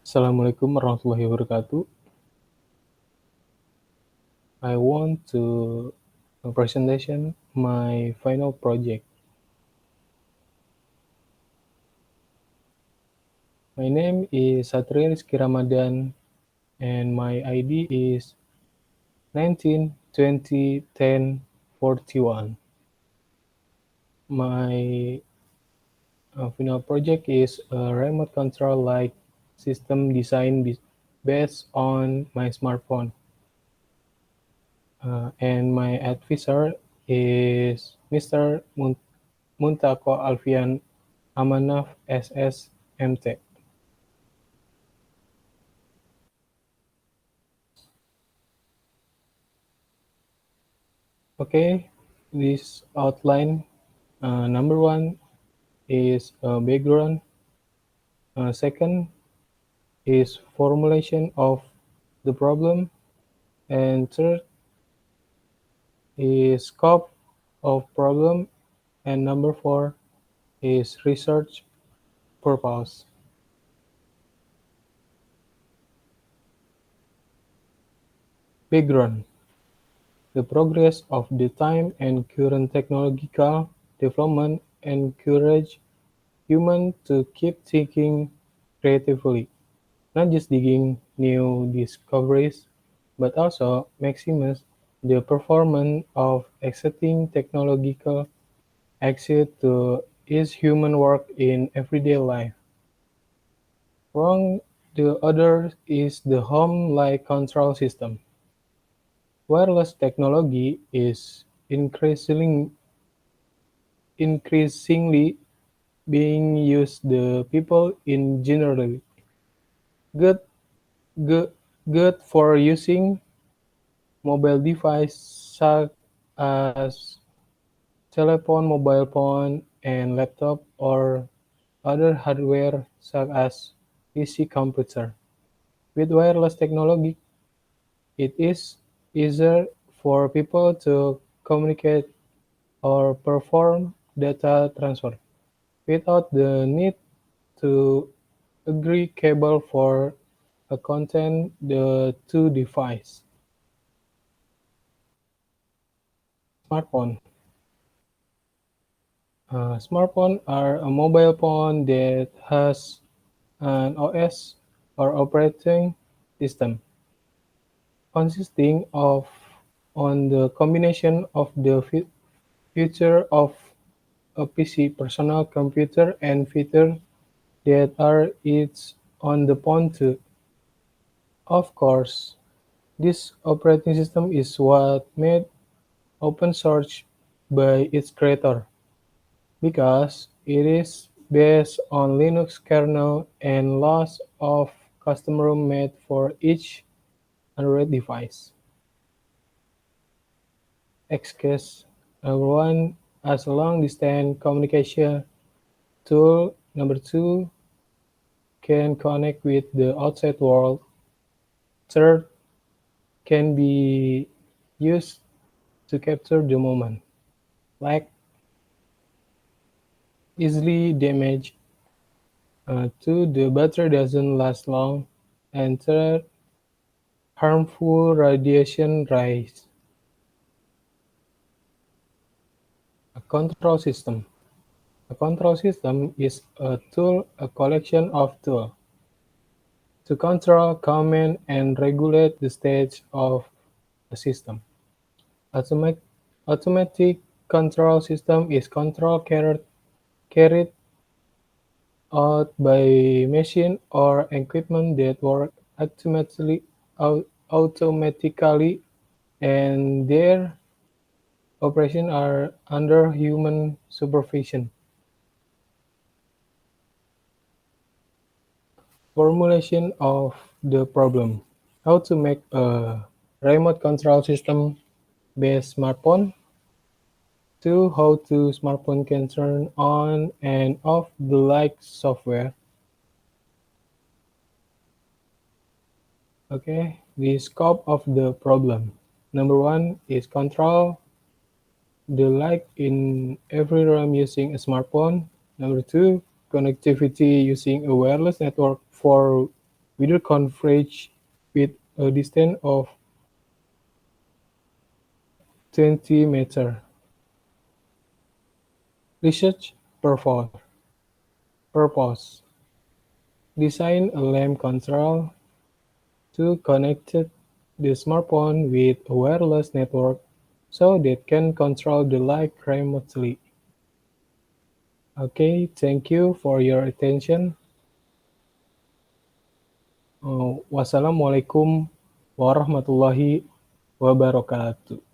Assalamualaikum warahmatullahi wabarakatuh. I want to presentation my final project. My name is Satria Rizki Ramadhan and my ID is 19201041. My final project is a remote control like system design based on my smartphone. And my advisor is Mr. Muntako Alfian Amanaf SSMT. Okay, this outline, number one is background, second is formulation of the problem, and third is scope of problem, and number four is research purpose. Background: the progress of the time and current technological development encourage humans to keep thinking creatively, not just digging new discoveries, but also maximize the performance of existing technological access to ease human work in everyday life. Wrong, the other is the home-like control system. Wireless technology is increasingly being used the people in generally good good good for using mobile device such as telephone, mobile phone, and laptop or other hardware such as PC computer. With wireless technology, it is easier for people to communicate or perform data transfer without the need to agree cable for a content the two device. Smartphone. Smartphone are a mobile phone that has an OS or operating system consisting of on the combination of the feature of a PC, personal computer, and features that are it's on the phone too. Of course, this operating system is what made open source by its creator because it is based on Linux kernel and lots of custom ROM made for each Android device. XCase number one as a long-distance communication tool. Number two can connect with the outside world. Third can be used to capture the moment, like easily damaged. Two, the battery doesn't last long. And third, harmful radiation rise. A control system. A control system is a tool, a collection of tools to control, command, and regulate the state of a system. Automatic, automatic control system is control carried out by machine or equipment that work automatically and their operations are under human supervision. Formulation of the problem: how to make a remote control system based smartphone. Two, how to smartphone can turn on and off the light software. Okay, the scope of the problem. Number one is control the light in every room using a smartphone. Number two, connectivity using a wireless network for video coverage with a distance of 20 meters. Research purpose. Design a lamp control to connect the smartphone with a wireless network so that can control the light remotely. Okay, thank you for your attention. Wassalamualaikum warahmatullahi wabarakatuh.